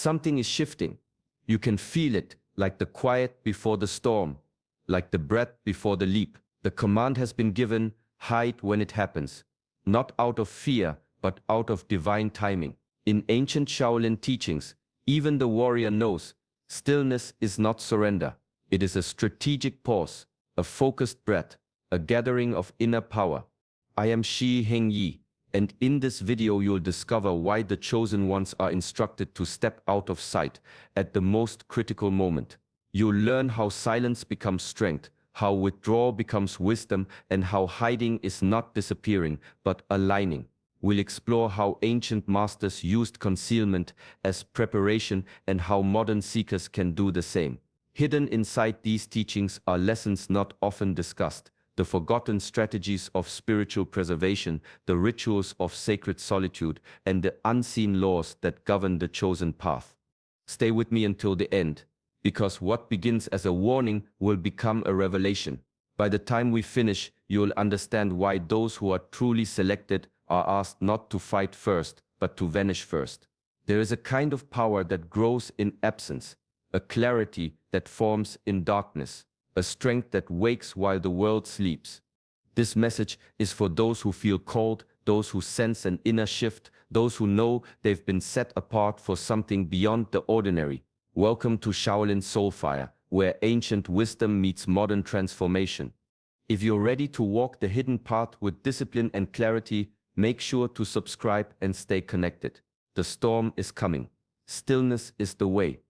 Something is shifting. You can feel it, like the quiet before the storm, like the breath before the leap. The command has been given, hide when it happens, not out of fear, but out of divine timing. In ancient Shaolin teachings, even the warrior knows, stillness is not surrender. It is a strategic pause, a focused breath, a gathering of inner power. I am Shi Heng Yi, and in this video you'll discover why the chosen ones are instructed to step out of sight at the most critical moment. You'll learn how silence becomes strength, how withdrawal becomes wisdom, and how hiding is not disappearing, but aligning. We'll explore how ancient masters used concealment as preparation and how modern seekers can do the same. Hidden inside these teachings are lessons not often discussed, the forgotten strategies of spiritual preservation, the rituals of sacred solitude, and the unseen laws that govern the chosen path. Stay with me until the end, because what begins as a warning will become a revelation. By the time we finish, you'll understand why those who are truly selected are asked not to fight first, but to vanish first. There is a kind of power that grows in absence, a clarity that forms in darkness, a strength that wakes while the world sleeps. This message is for those who feel called, those who sense an inner shift, those who know they've been set apart for something beyond the ordinary. Welcome to Shaolin Soulfire, where ancient wisdom meets modern transformation. If you're ready to walk the hidden path with discipline and clarity, make sure to subscribe and stay connected. The storm is coming. Stillness is the way.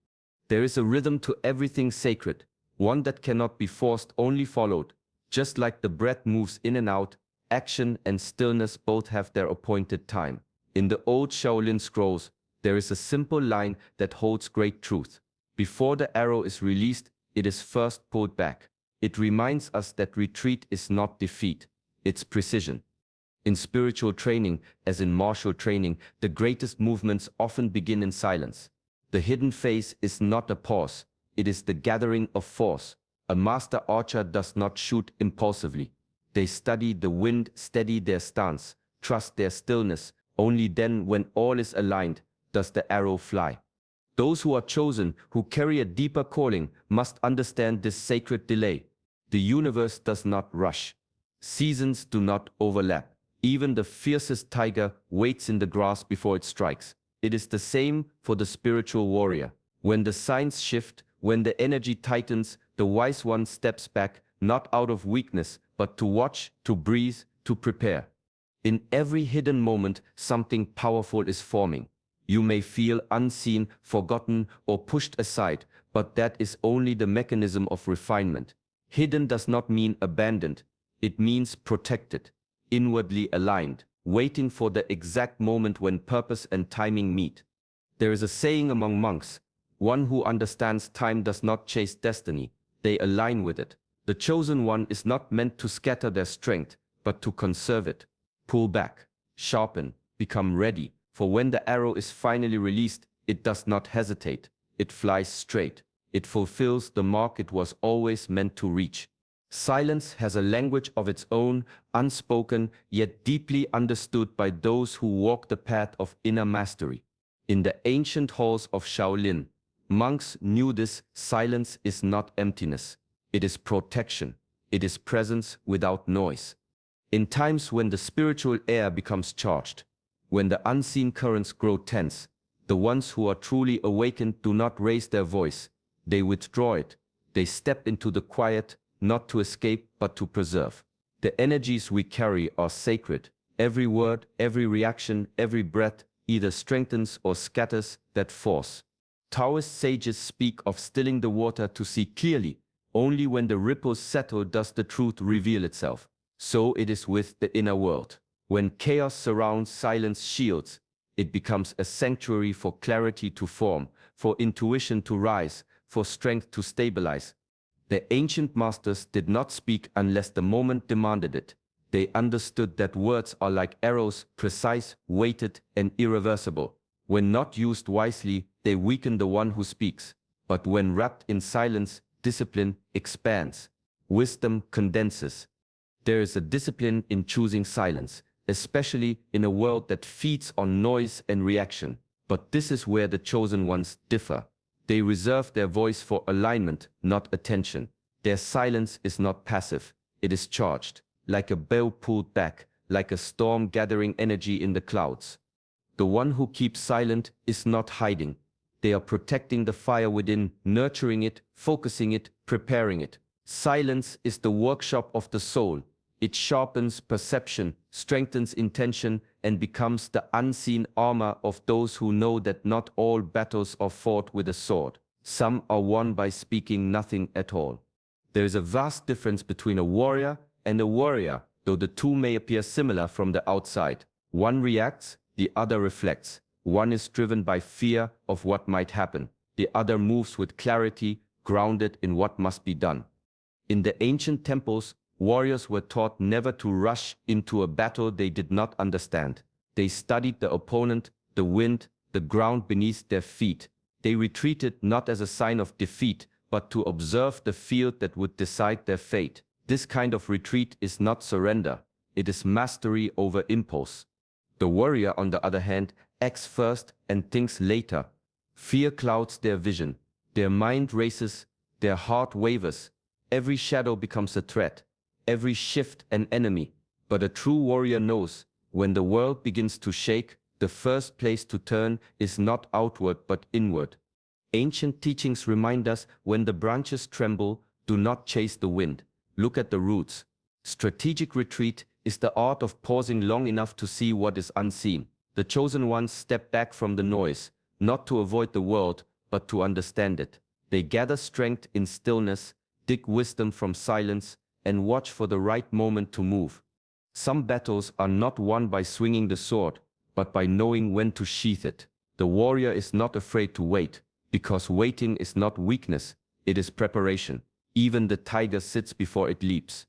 There is a rhythm to everything sacred, one that cannot be forced, only followed. Just like the breath moves in and out, action and stillness both have their appointed time. In the old Shaolin scrolls, there is a simple line that holds great truth. Before the arrow is released, it is first pulled back. It reminds us that retreat is not defeat, it's precision. In spiritual training, as in martial training, the greatest movements often begin in silence. The hidden phase is not a pause, it is the gathering of force. A master archer does not shoot impulsively. They study the wind, steady their stance, trust their stillness. Only then, when all is aligned, does the arrow fly. Those who are chosen, who carry a deeper calling, must understand this sacred delay. The universe does not rush. Seasons do not overlap. Even the fiercest tiger waits in the grass before it strikes. It is the same for the spiritual warrior. When the signs shift, when the energy tightens, the wise one steps back, not out of weakness, but to watch, to breathe, to prepare. In every hidden moment, something powerful is forming. You may feel unseen, forgotten, or pushed aside, but that is only the mechanism of refinement. Hidden does not mean abandoned. It means protected, inwardly aligned, waiting for the exact moment when purpose and timing meet. There is a saying among monks, one who understands time does not chase destiny, they align with it. The chosen one is not meant to scatter their strength, but to conserve it. Pull back, sharpen, become ready, for when the arrow is finally released, it does not hesitate, it flies straight, it fulfills the mark it was always meant to reach. Silence has a language of its own, unspoken, yet deeply understood by those who walk the path of inner mastery. In the ancient halls of Shaolin, monks knew this: silence is not emptiness. It is protection. It is presence without noise. In times when the spiritual air becomes charged, when the unseen currents grow tense, the ones who are truly awakened do not raise their voice. They withdraw it. They step into the quiet, not to escape, but to preserve. The energies we carry are sacred. Every word, every reaction, every breath either strengthens or scatters that force. Taoist sages speak of stilling the water to see clearly. Only when the ripples settle does the truth reveal itself. So it is with the inner world. When chaos surrounds, silence shields. It becomes a sanctuary for clarity to form, for intuition to rise, for strength to stabilize. The ancient masters did not speak unless the moment demanded it. They understood that words are like arrows, precise, weighted, and irreversible. When not used wisely, they weaken the one who speaks. But when wrapped in silence, discipline expands. Wisdom condenses. There is a discipline in choosing silence, especially in a world that feeds on noise and reaction. But this is where the chosen ones differ. They reserve their voice for alignment, not attention. Their silence is not passive, it is charged, like a bow pulled back, like a storm gathering energy in the clouds. The one who keeps silent is not hiding. They are protecting the fire within, nurturing it, focusing it, preparing it. Silence is the workshop of the soul. It sharpens perception, strengthens intention, and becomes the unseen armor of those who know that not all battles are fought with a sword. Some are won by speaking nothing at all. There is a vast difference between a warrior and a warrior, though the two may appear similar from the outside. One reacts, the other reflects. One is driven by fear of what might happen. The other moves with clarity, grounded in what must be done. In the ancient temples, warriors were taught never to rush into a battle they did not understand. They studied the opponent, the wind, the ground beneath their feet. They retreated not as a sign of defeat, but to observe the field that would decide their fate. This kind of retreat is not surrender. It is mastery over impulse. The warrior, on the other hand, acts first and thinks later. Fear clouds their vision. Their mind races, their heart wavers. Every shadow becomes a threat, every shift an enemy. But a true warrior knows, when the world begins to shake, the first place to turn is not outward but inward. Ancient teachings remind us, when the branches tremble, do not chase the wind. Look at the roots. Strategic retreat is the art of pausing long enough to see what is unseen. The chosen ones step back from the noise, not to avoid the world, but to understand it. They gather strength in stillness, dig wisdom from silence, and watch for the right moment to move. Some battles are not won by swinging the sword, but by knowing when to sheath it. The warrior is not afraid to wait, because waiting is not weakness, it is preparation. Even the tiger sits before it leaps.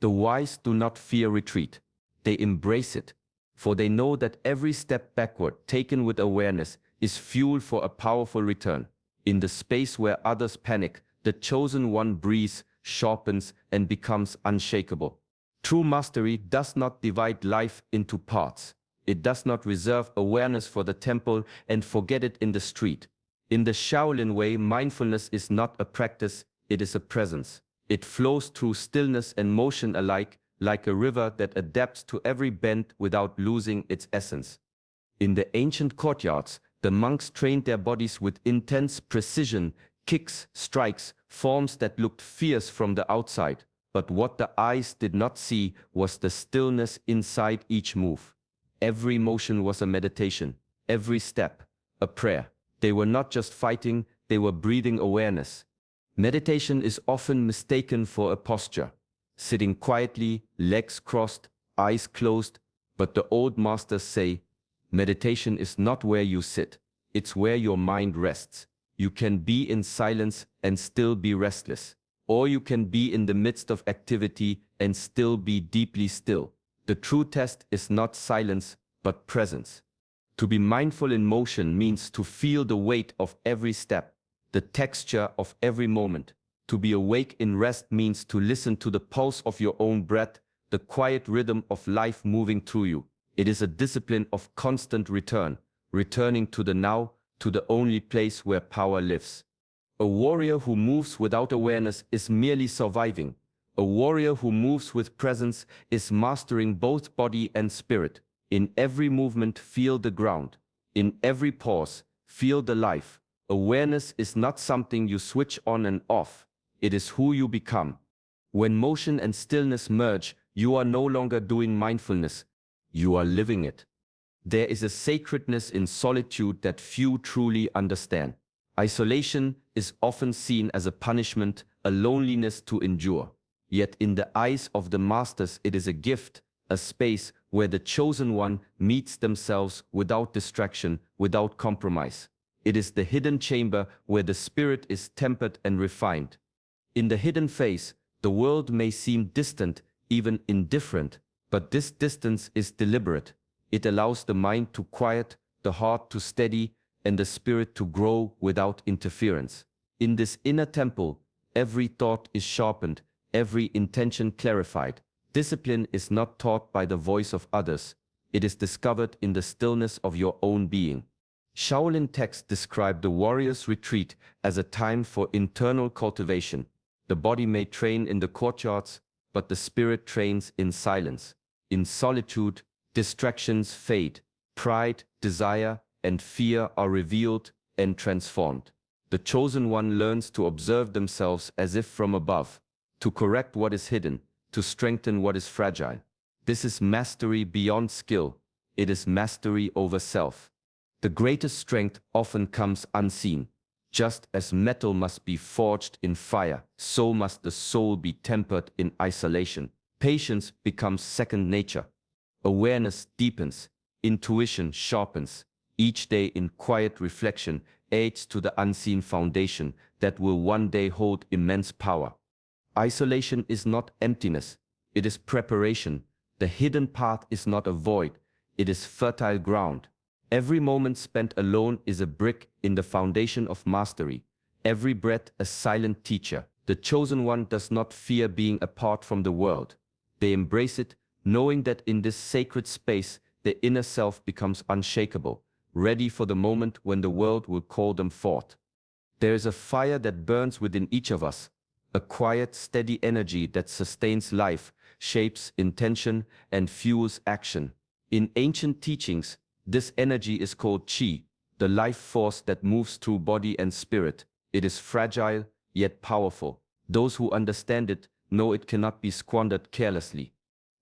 The wise do not fear retreat. They embrace it, for they know that every step backward taken with awareness is fuel for a powerful return. In the space where others panic, the chosen one breathes, sharpens, and becomes unshakable. True mastery does not divide life into parts. It does not reserve awareness for the temple and forget it in the street. In the Shaolin way, mindfulness is not a practice, it is a presence. It flows through stillness and motion alike, like a river that adapts to every bend without losing its essence. In the ancient courtyards, the monks trained their bodies with intense precision, kicks, strikes, forms that looked fierce from the outside. But what the eyes did not see was the stillness inside each move. Every motion was a meditation, every step a prayer. They were not just fighting, they were breathing awareness. Meditation is often mistaken for a posture, sitting quietly, legs crossed, eyes closed, but the old masters say, meditation is not where you sit, it's where your mind rests. You can be in silence and still be restless, or you can be in the midst of activity and still be deeply still. The true test is not silence, but presence. To be mindful in motion means to feel the weight of every step, the texture of every moment. To be awake in rest means to listen to the pulse of your own breath, the quiet rhythm of life moving through you. It is a discipline of constant return, returning to the now, to the only place where power lives. A warrior who moves without awareness is merely surviving. A warrior who moves with presence is mastering both body and spirit. In every movement, feel the ground. In every pause, feel the life. Awareness is not something you switch on and off. It is who you become. When motion and stillness merge, you are no longer doing mindfulness. You are living it. There is a sacredness in solitude that few truly understand. Isolation is often seen as a punishment, a loneliness to endure. Yet in the eyes of the masters it is a gift, a space where the chosen one meets themselves without distraction, without compromise. It is the hidden chamber where the spirit is tempered and refined. In the hidden phase, the world may seem distant, even indifferent, but this distance is deliberate. It allows the mind to quiet, the heart to steady, and the spirit to grow without interference. In this inner temple, every thought is sharpened, every intention clarified. Discipline is not taught by the voice of others. It is discovered in the stillness of your own being. Shaolin texts describe the warrior's retreat as a time for internal cultivation. The body may train in the courtyards, but the spirit trains in silence. In solitude, distractions fade. Pride, desire, and fear are revealed and transformed. The chosen one learns to observe themselves as if from above, to correct what is hidden, to strengthen what is fragile. This is mastery beyond skill. It is mastery over self. The greatest strength often comes unseen. Just as metal must be forged in fire, so must the soul be tempered in isolation. Patience becomes second nature. Awareness deepens. Intuition sharpens. Each day in quiet reflection aids to the unseen foundation that will one day hold immense power. Isolation is not emptiness, it is preparation. The hidden path is not a void, it is fertile ground. Every moment spent alone is a brick in the foundation of mastery. Every breath a silent teacher. The chosen one does not fear being apart from the world. They embrace it, knowing that in this sacred space, the inner self becomes unshakable, ready for the moment when the world will call them forth. There is a fire that burns within each of us, a quiet, steady energy that sustains life, shapes intention, and fuels action. In ancient teachings, this energy is called Qi, the life force that moves through body and spirit. It is fragile, yet powerful. Those who understand it know it cannot be squandered carelessly.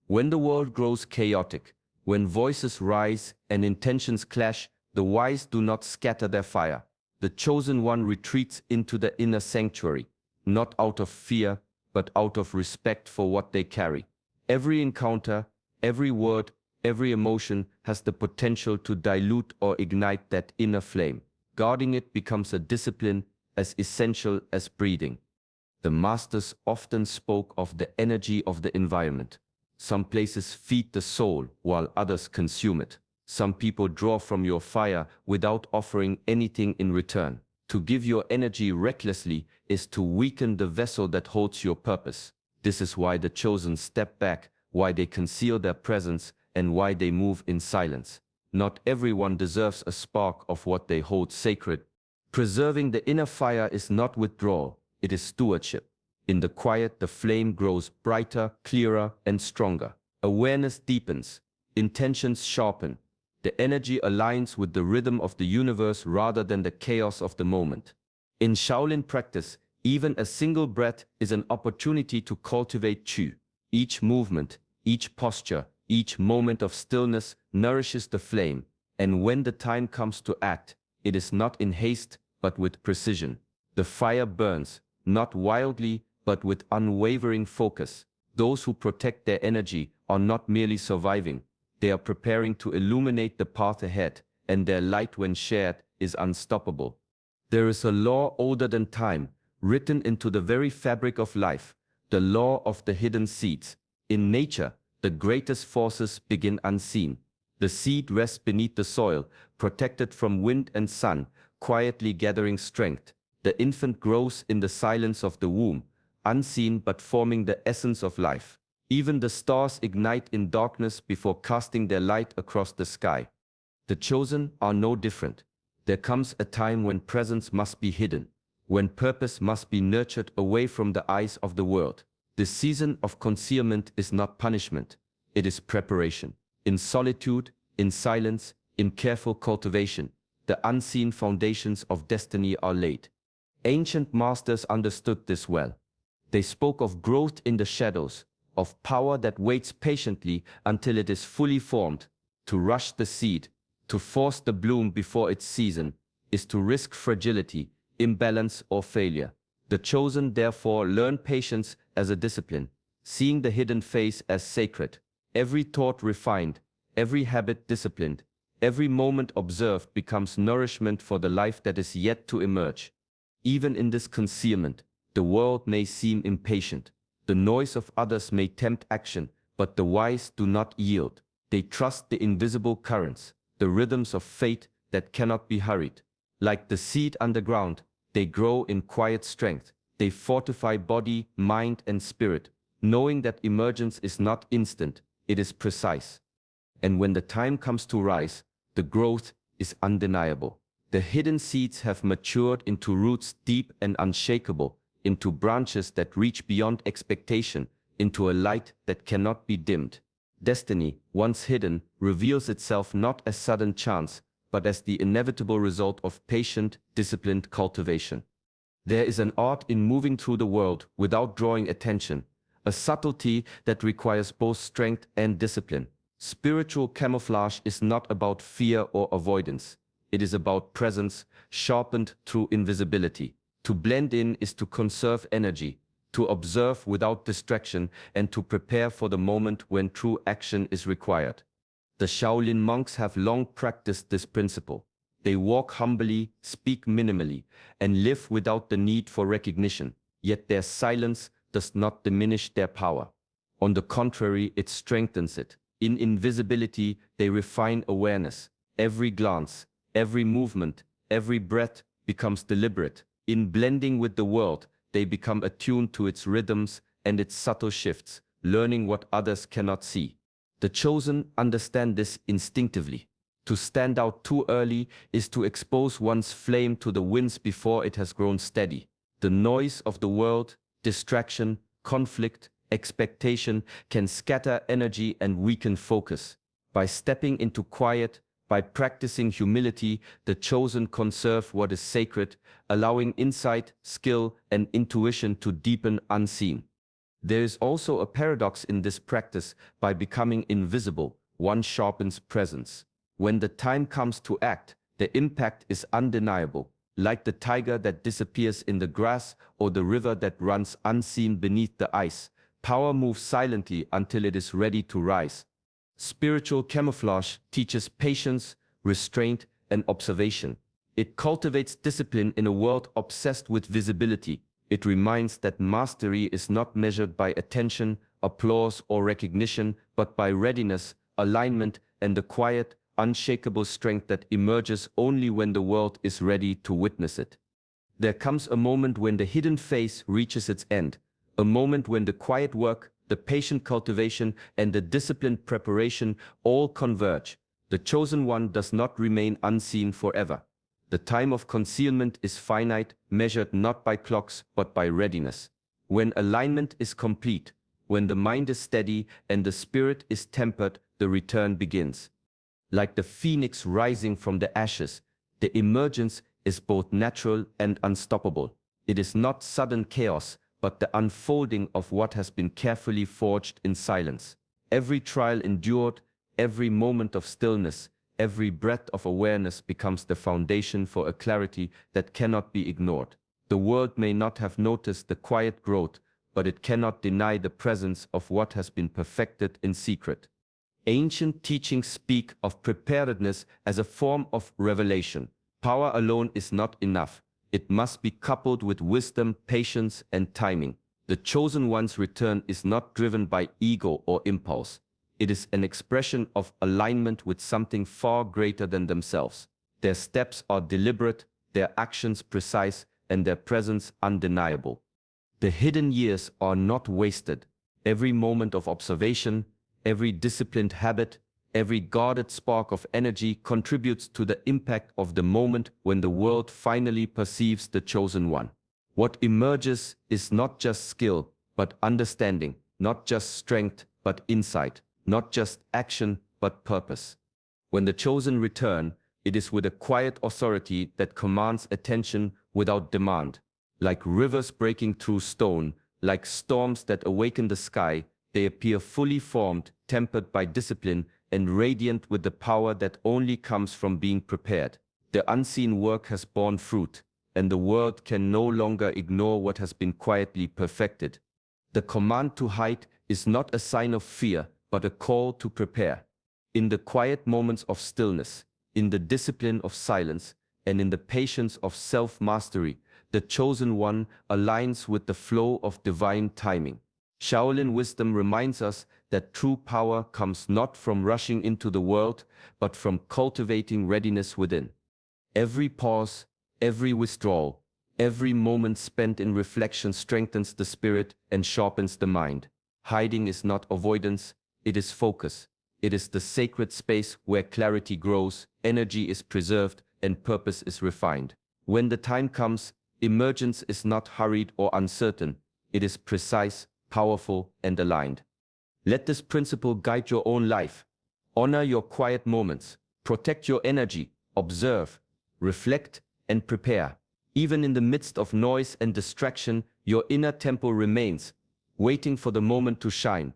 When the world grows chaotic, when voices rise and intentions clash, the wise do not scatter their fire. The chosen one retreats into the inner sanctuary, not out of fear, but out of respect for what they carry. Every encounter, every word, every emotion has the potential to dilute or ignite that inner flame. Guarding it becomes a discipline as essential as breathing. The masters often spoke of the energy of the environment. Some places feed the soul while others consume it. Some people draw from your fire without offering anything in return. To give your energy recklessly is to weaken the vessel that holds your purpose. This is why the chosen step back, why they conceal their presence, and why they move in silence. Not everyone deserves a spark of what they hold sacred. Preserving the inner fire is not withdrawal, it is stewardship. In the quiet, the flame grows brighter, clearer, and stronger. Awareness deepens, intentions sharpen. The energy aligns with the rhythm of the universe rather than the chaos of the moment. In Shaolin practice, even a single breath is an opportunity to cultivate Qi. Each movement, each posture, each moment of stillness nourishes the flame, and when the time comes to act, it is not in haste, but with precision. The fire burns, not wildly, but with unwavering focus. Those who protect their energy are not merely surviving, they are preparing to illuminate the path ahead, and their light when shared is unstoppable. There is a law older than time, written into the very fabric of life, the law of the hidden seeds. In nature, the greatest forces begin unseen. The seed rests beneath the soil, protected from wind and sun, quietly gathering strength. The infant grows in the silence of the womb, unseen but forming the essence of life. Even the stars ignite in darkness before casting their light across the sky. The chosen are no different. There comes a time when presence must be hidden, when purpose must be nurtured away from the eyes of the world. This season of concealment is not punishment, it is preparation. In solitude, in silence, in careful cultivation, the unseen foundations of destiny are laid. Ancient masters understood this well. They spoke of growth in the shadows, of power that waits patiently until it is fully formed. To rush the seed, to force the bloom before its season, is to risk fragility, imbalance, or failure. The chosen therefore learn patience as a discipline, seeing the hidden face as sacred. Every thought refined, every habit disciplined, every moment observed becomes nourishment for the life that is yet to emerge. Even in this concealment, the world may seem impatient. The noise of others may tempt action, but the wise do not yield. They trust the invisible currents, the rhythms of fate that cannot be hurried. Like the seed underground, they grow in quiet strength. They fortify body, mind, and spirit, knowing that emergence is not instant, it is precise. And when the time comes to rise, the growth is undeniable. The hidden seeds have matured into roots deep and unshakable, into branches that reach beyond expectation, into a light that cannot be dimmed. Destiny, once hidden, reveals itself not as sudden chance, but as the inevitable result of patient, disciplined cultivation. There is an art in moving through the world without drawing attention, a subtlety that requires both strength and discipline. Spiritual camouflage is not about fear or avoidance. It is about presence, sharpened through invisibility. To blend in is to conserve energy, to observe without distraction, and to prepare for the moment when true action is required. The Shaolin monks have long practiced this principle. They walk humbly, speak minimally, and live without the need for recognition, yet their silence does not diminish their power. On the contrary, it strengthens it. In invisibility, they refine awareness. Every glance, every movement, every breath becomes deliberate. In blending with the world, they become attuned to its rhythms and its subtle shifts, learning what others cannot see. The chosen understand this instinctively. To stand out too early is to expose one's flame to the winds before it has grown steady. The noise of the world, distraction, conflict, expectation can scatter energy and weaken focus. By stepping into quiet, by practicing humility, the chosen conserve what is sacred, allowing insight, skill, and intuition to deepen unseen. There is also a paradox in this practice. By becoming invisible, one sharpens presence. When the time comes to act, the impact is undeniable, like the tiger that disappears in the grass or the river that runs unseen beneath the ice. Power moves silently until it is ready to rise. Spiritual camouflage teaches patience, restraint, and observation. It cultivates discipline in a world obsessed with visibility. It reminds that mastery is not measured by attention, applause, or recognition, but by readiness, alignment, and the quiet, unshakable strength that emerges only when the world is ready to witness it. There comes a moment when the hidden phase reaches its end, a moment when the quiet work, the patient cultivation, and the disciplined preparation all converge. The chosen one does not remain unseen forever. The time of concealment is finite, measured not by clocks but by readiness. When alignment is complete, when the mind is steady and the spirit is tempered, the return begins. Like the phoenix rising from the ashes, the emergence is both natural and unstoppable. It is not sudden chaos, but the unfolding of what has been carefully forged in silence. Every trial endured, every moment of stillness, every breath of awareness becomes the foundation for a clarity that cannot be ignored. The world may not have noticed the quiet growth, but it cannot deny the presence of what has been perfected in secret. Ancient teachings speak of preparedness as a form of revelation. Power alone is not enough. It must be coupled with wisdom, patience, and timing. The chosen one's return is not driven by ego or impulse. It is an expression of alignment with something far greater than themselves. Their steps are deliberate, their actions precise, and their presence undeniable. The hidden years are not wasted. Every moment of observation, every disciplined habit, every guarded spark of energy contributes to the impact of the moment when the world finally perceives the chosen one. What emerges is not just skill, but understanding, not just strength, but insight, not just action, but purpose. When the chosen return, it is with a quiet authority that commands attention without demand. Like rivers breaking through stone, like storms that awaken the sky, they appear fully formed, tempered by discipline, and radiant with the power that only comes from being prepared. The unseen work has borne fruit, and the world can no longer ignore what has been quietly perfected. The command to hide is not a sign of fear, but a call to prepare. In the quiet moments of stillness, in the discipline of silence, and in the patience of self-mastery, the chosen one aligns with the flow of divine timing. Shaolin wisdom reminds us that true power comes not from rushing into the world, but from cultivating readiness within. Every pause, every withdrawal, every moment spent in reflection strengthens the spirit and sharpens the mind. Hiding is not avoidance, it is focus. It is the sacred space where clarity grows, energy is preserved, and purpose is refined. When the time comes, emergence is not hurried or uncertain. It is precise, powerful, and aligned. Let this principle guide your own life. Honor your quiet moments. Protect your energy. Observe, reflect, and prepare. Even in the midst of noise and distraction, your inner temple remains, waiting for the moment to shine.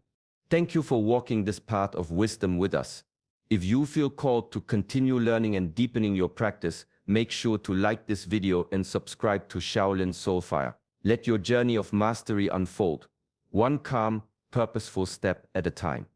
Thank you for walking this path of wisdom with us. If you feel called to continue learning and deepening your practice, make sure to like this video and subscribe to Shaolin Soulfire. Let your journey of mastery unfold, one calm, purposeful step at a time.